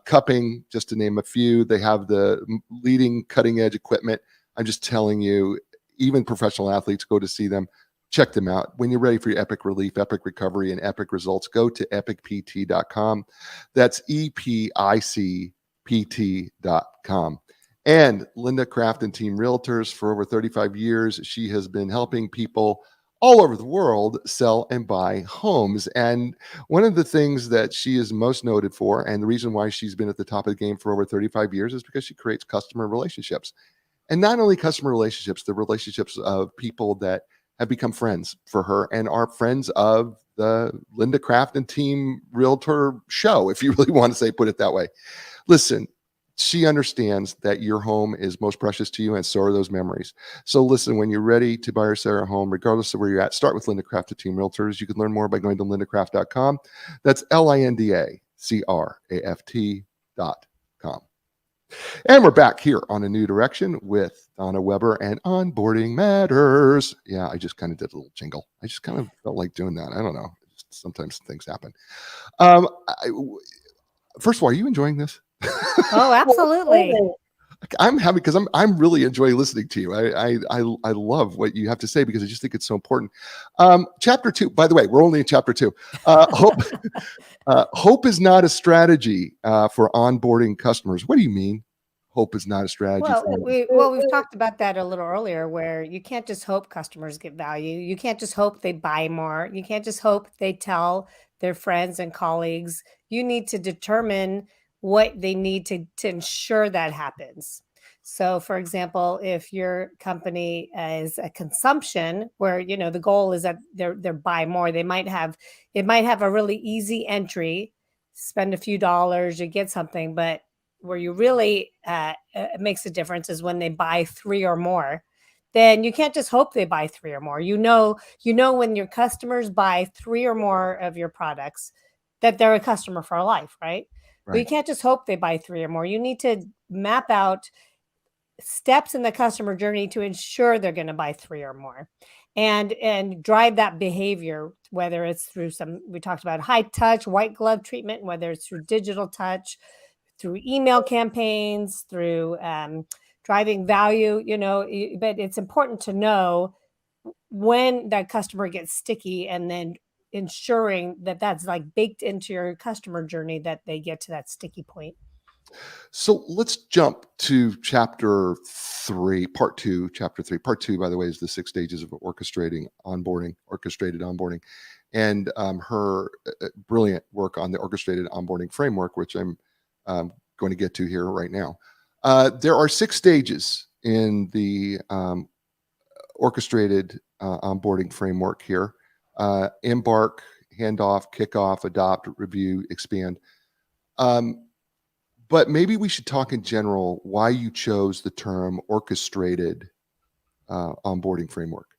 cupping, just to name a few. They have the leading cutting edge equipment. I'm just telling you, even professional athletes go to see them. Check them out. When you're ready for your epic relief, epic recovery, and epic results, go to epicpt.com. That's EPICPT.com. And Linda Craft and Team Realtors, for over 35 years, she has been helping people all over the world sell and buy homes. And one of the things that she is most noted for, and the reason why she's been at the top of the game for over 35 years, is because she creates customer relationships. And not only customer relationships, the relationships of people that have become friends for her and are friends of the Linda Craft and Team Realtor show, if you really want to put it that way. Listen, she understands that your home is most precious to you, and so are those memories. So listen, when you're ready to buy or sell a home, regardless of where you're at, start with Linda Craft and Team Realtors. You can learn more by going to lindacraft.com. That's LINDACRAFT.com. And we're back here on A New Direction with Donna Weber and Onboarding Matters. Yeah, I just kind of did a little jingle. I just kind of felt like doing that. I don't know. Sometimes things happen. First of all, are you enjoying this? Oh, absolutely. I'm happy because I'm really enjoying listening to you. I love what you have to say because I just think it's so important. Chapter 2, by the way, we're only in chapter 2. Hope is not a strategy for onboarding customers. What do you mean? Hope is not a strategy. We've talked about that a little earlier, where you can't just hope customers get value. You can't just hope they buy more. You can't just hope they tell their friends and colleagues. You need to determine what they need to ensure that happens. So, for example, if your company is a consumption where, the goal is that they're buy more, it might have a really easy entry, spend a few dollars, you get something, but where you really it makes a difference is when they buy 3 or more. Then you can't just hope they buy 3 or more. When your customers buy 3 or more of your products, that they're a customer for life, right? But you can't just hope they buy 3 or more. You need to map out steps in the customer journey to ensure they're going to buy 3 or more, and drive that behavior, whether it's through we talked about high touch, white glove treatment, whether it's through digital touch, through email campaigns, through driving value, but it's important to know when that customer gets sticky, and then ensuring that that's like baked into your customer journey, that they get to that sticky point. So let's jump to chapter 3, part 2. Chapter 3, part 2, by the way, is the 6 stages of orchestrating onboarding, orchestrated onboarding, and her brilliant work on the orchestrated onboarding framework, which I'm going to get to here right now. There are 6 stages in the orchestrated onboarding framework here: embark, handoff, kickoff, adopt, review, expand. But maybe we should talk in general why you chose the term orchestrated onboarding framework.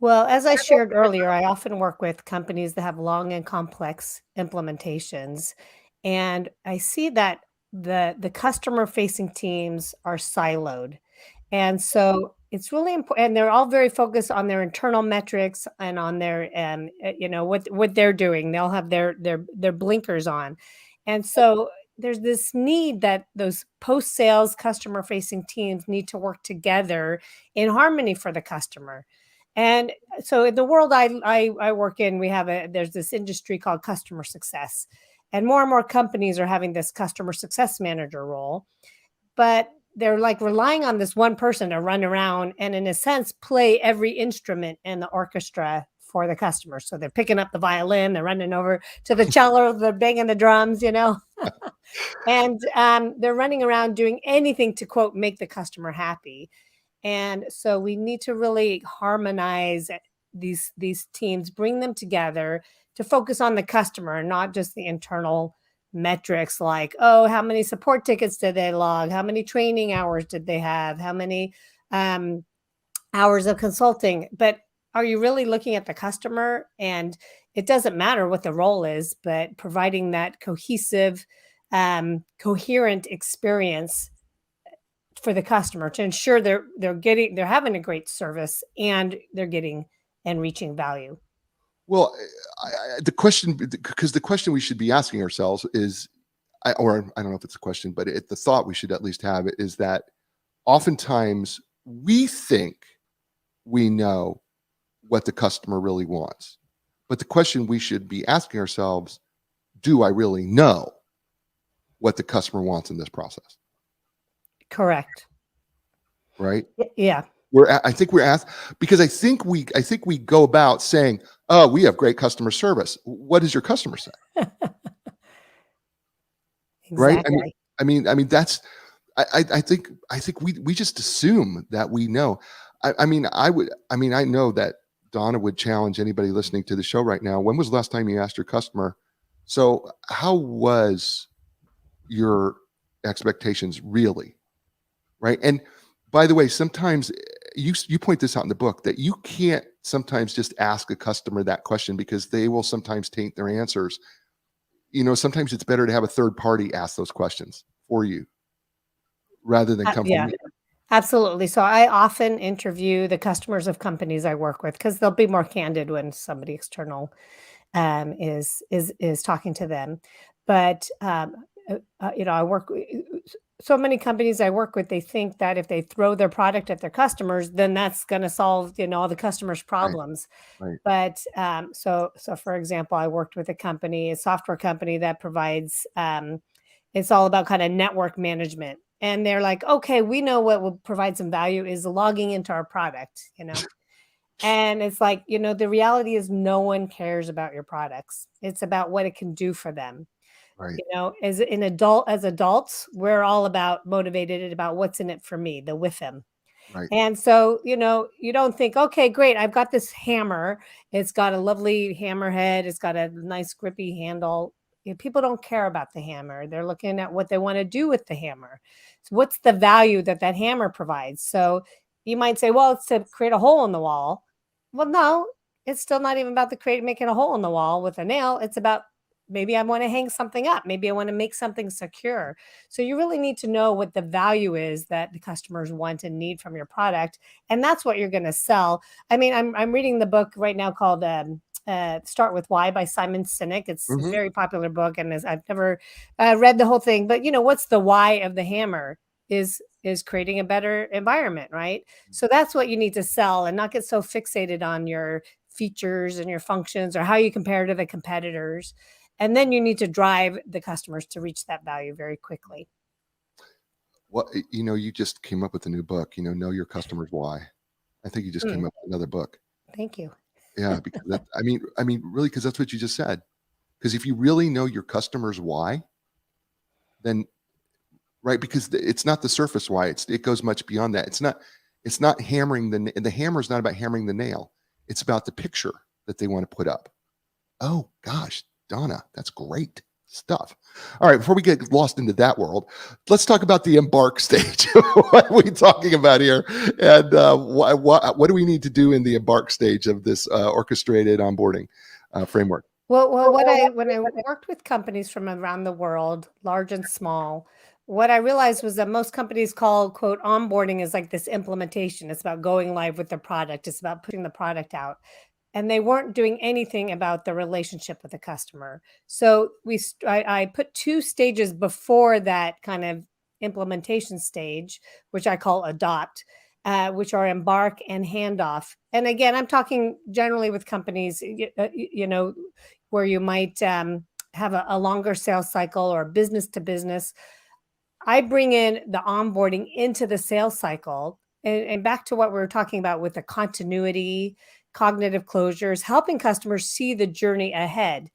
Well, as I shared earlier, I often work with companies that have long and complex implementations, and I see that the customer facing teams are siloed. And so it's really important, and they're all very focused on their internal metrics and on their, what they're doing. They'll have their blinkers on, and so there's this need that those post sales customer facing teams need to work together in harmony for the customer. And so in the world I work in, there's this industry called customer success, and more companies are having this customer success manager role, but they're like relying on this one person to run around and, in a sense, play every instrument in the orchestra for the customer. So they're picking up the violin, they're running over to the cello, they're banging the drums, and they're running around doing anything to, quote, make the customer happy. And so we need to really harmonize these teams, bring them together to focus on the customer, not just the internal metrics like, oh, how many support tickets did they log? How many training hours did they have? How many hours of consulting? But are you really looking at the customer? And it doesn't matter what the role is, but providing that cohesive, coherent experience for the customer to ensure they're having a great service, and they're getting and reaching value. Well, the question, because the question we should be asking ourselves is, or I don't know if it's a question, but the thought we should at least have is that oftentimes we think we know what the customer really wants. But the question we should be asking ourselves, do I really know what the customer wants in this process? Correct. Right? Yeah. I think we're asked, because I think we go about saying, oh, we have great customer service. What does your customer say? Right? Exactly. I mean that's I think we just assume that we know. I know that Donna would challenge anybody listening to the show right now. When was the last time you asked your customer, so how was your expectations really? Right? And by the way, sometimes you point this out in the book that you can't sometimes just ask a customer that question, because they will sometimes taint their answers. Sometimes it's better to have a third party ask those questions for you rather than come Yeah, from you. absolutely. So I often interview the customers of companies I work with, because they'll be more candid when somebody external is talking to them. But I work so many companies I work with. They think that if they throw their product at their customers, then that's going to solve all the customers' Right. problems. Right. But so for example, I worked with a software company that provides it's all about kind of network management. And they're like, okay, we know what will provide some value is logging into our product. And it's like, the reality is no one cares about your products. It's about what it can do for them. Right. As adults, we're all motivated about what's in it for me, the with them. Right. And so, you don't think, okay, great, I've got this hammer. It's got a lovely hammer head. It's got a nice grippy handle. People don't care about the hammer. They're looking at what they want to do with the hammer. So what's the value that hammer provides? So you might say, well, it's to create a hole in the wall. Well, no, it's still not even about making a hole in the wall with a nail. It's about maybe I want to hang something up. Maybe I want to make something secure. So you really need to know what the value is that the customers want and need from your product. And that's what you're going to sell. I mean, I'm reading the book right now called Start with Why by Simon Sinek. It's a Hmm. very popular book, and I've never read the whole thing, but what's the why of the hammer? Is creating a better environment, right? So that's what you need to sell, and not get so fixated on your features and your functions or how you compare to the competitors. And then you need to drive the customers to reach that value very quickly. What you just came up with a new book. Know your customers why. I think you just came Mm, up with another book. thank you. Yeah, because I mean, really, because that's what you just said. Because if you really know your customers why, then right, because it's not the surface why. It goes much beyond that. It's not hammering the hammer is not about hammering the nail. It's about the picture that they want to put up. Oh gosh, Donna, that's great stuff. All right, before we get lost into that world, let's talk about the embark stage. What are we talking about here? And what do we need to do in the embark stage of this orchestrated onboarding framework? Well, when I worked with companies from around the world, large and small, what I realized was that most companies call quote onboarding is like this implementation. It's about going live with the product. It's about putting the product out. And they weren't doing anything about the relationship with the customer. So I put two stages before that kind of implementation stage, which I call adopt, which are embark and handoff. And again, I'm talking generally with companies, where you might have a longer sales cycle or business to business. I bring in the onboarding into the sales cycle. And back to what we were talking about with the continuity, cognitive closures, helping customers see the journey ahead.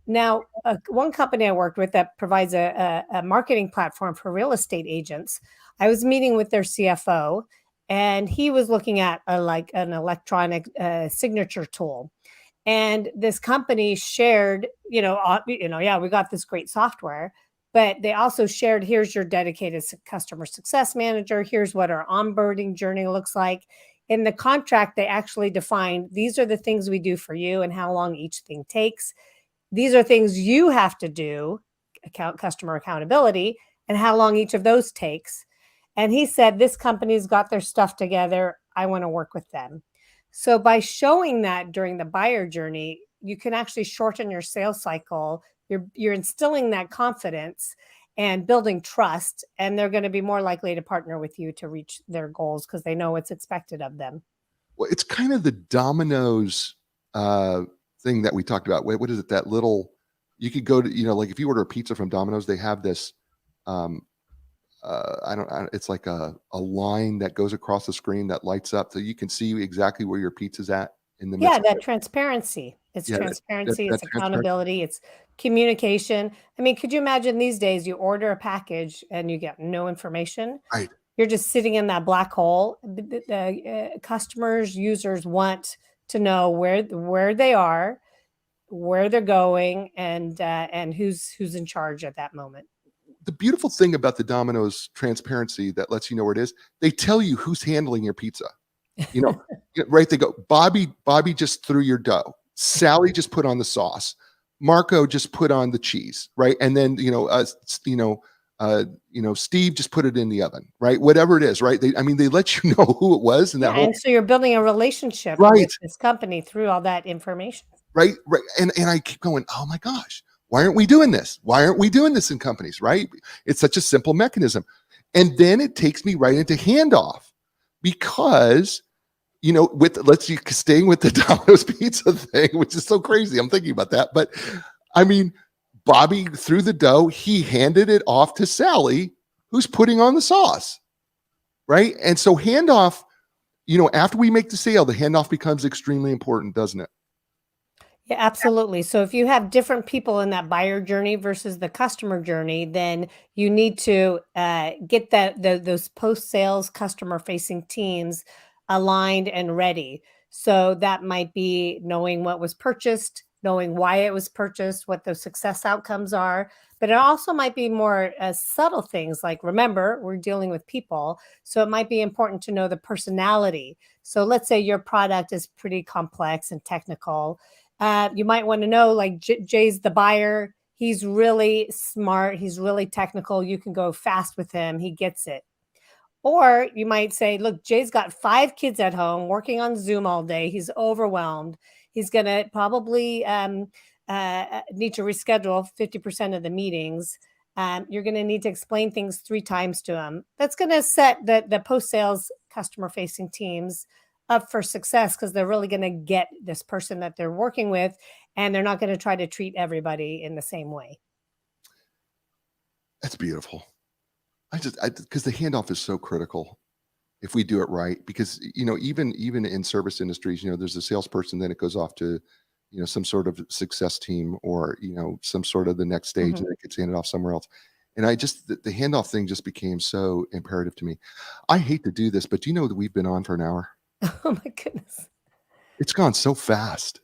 Now, one company I worked with that provides a marketing platform for real estate agents, I was meeting with their CFO, and he was looking at like an electronic signature tool. And this company shared, yeah, we got this great software, but they also shared, here's your dedicated customer success manager. Here's what our onboarding journey looks like. In the contract, they actually defined these are the things we do for you and how long each thing takes. These are things you have to do, customer accountability, and how long each of those takes. And he said, this company's got their stuff together. I want to work with them. So by showing that during the buyer journey, you can actually shorten your sales cycle. You're instilling that confidence and building trust, and they're going to be more likely to partner with you to reach their goals because they know what's expected of them. Well, it's kind of the Domino's uh, thing that we talked about. What is it? That little you could go to, like if you order a pizza from Domino's, they have this. Um, it's like a line that goes across the screen that lights up, so you can see exactly where your pizza's at in the Yeah, midst of that it. transparency. It's Yeah, transparency, that it's transparency. accountability, it's communication. I mean, could you imagine these days you order a package and you get no information? Right. You're just sitting in that black hole. Customers, users want to know where they are, where they're going, and who's in charge at that moment. The beautiful thing about the Domino's transparency that lets you know where it is, they tell you who's handling your pizza. You know, right? They go, Bobby just threw your dough. Sally just put on the sauce. Marco just put on the cheese, right? And then Steve just put it in the oven, right? Whatever it is, right? They let you know who it was, and that Yeah, whole and so you're building a relationship with right, this company through all that information. right. And I keep going, oh my gosh, why aren't we doing this? Why aren't we doing this in companies, right? It's such a simple mechanism. And then it takes me right into handoff because with let's you staying with the Domino's pizza thing, which is so crazy. I'm thinking about that. But I mean, Bobby threw the dough, he handed it off to Sally, who's putting on the sauce. Right. And so handoff, after we make the sale, the handoff becomes extremely important, doesn't it? Yeah, absolutely. So if you have different people in that buyer journey versus the customer journey, then you need to get those post sales customer facing teams aligned and ready. So that might be knowing what was purchased, knowing why it was purchased, what those success outcomes are. But it also might be more subtle things like, remember, we're dealing with people. So it might be important to know the personality. So let's say your product is pretty complex and technical, You might want to know, like, Jay's the buyer. He's really smart. He's really technical. You can go fast with him. He gets it. Or you might say, look, Jay's got 5 kids at home working on Zoom all day. He's overwhelmed. He's going to probably need to reschedule 50% of the meetings. You're going to need to explain things 3 times to him. That's going to set the post-sales customer-facing teams up for success, because they're really going to get this person that they're working with, and they're not going to try to treat everybody in the same way. That's beautiful. Because the handoff is so critical if we do it right. Because, even in service industries, there's a salesperson, then it goes off to, some sort of success team, or, some sort of the next stage, and it gets handed off somewhere else. And the handoff thing just became so imperative to me. I hate to do this, but do you know that we've been on for an hour? Oh my goodness. It's gone so fast.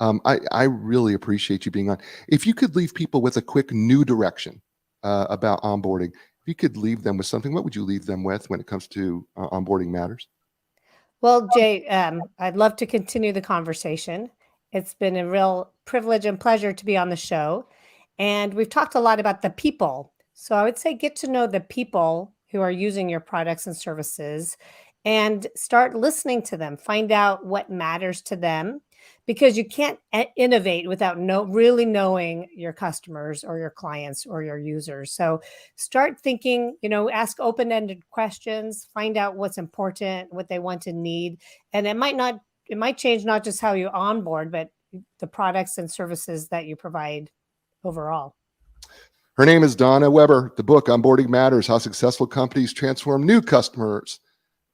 I really appreciate you being on. If you could leave people with a quick new direction about onboarding, if you could leave them with something, what would you leave them with when it comes to onboarding matters? Well, Jay, I'd love to continue the conversation. It's been a real privilege and pleasure to be on the show. And we've talked a lot about the people. So I would say get to know the people who are using your products and services, and start listening to them. Find out what matters to them, because you can't innovate without really knowing your customers or your clients or your users. So start thinking, ask open-ended questions, find out what's important, what they want and need. And it might change not just how you onboard, but the products and services that you provide overall. Her name is Donna Weber. The book, Onboarding Matters: How Successful Companies Transform New Customers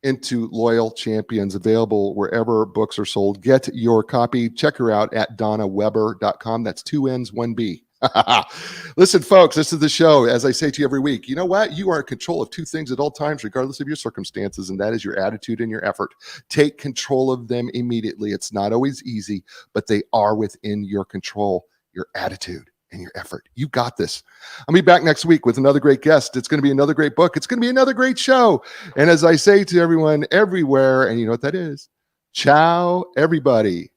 into Loyal Champions, available wherever books are sold. Get your copy. Check her out at donnaweber.com. That's 2 N's, 1 B. Listen, folks, this is the show. As I say to you every week, you know what? You are in control of 2 things at all times, regardless of your circumstances, and that is your attitude and your effort. Take control of them immediately. It's not always easy, but they are within your control. Your attitude and your effort. You got this. I'll be back next week with another great guest. It's going to be another great book. It's going to be another great show. And as I say to everyone everywhere, and you know what that is, ciao, everybody.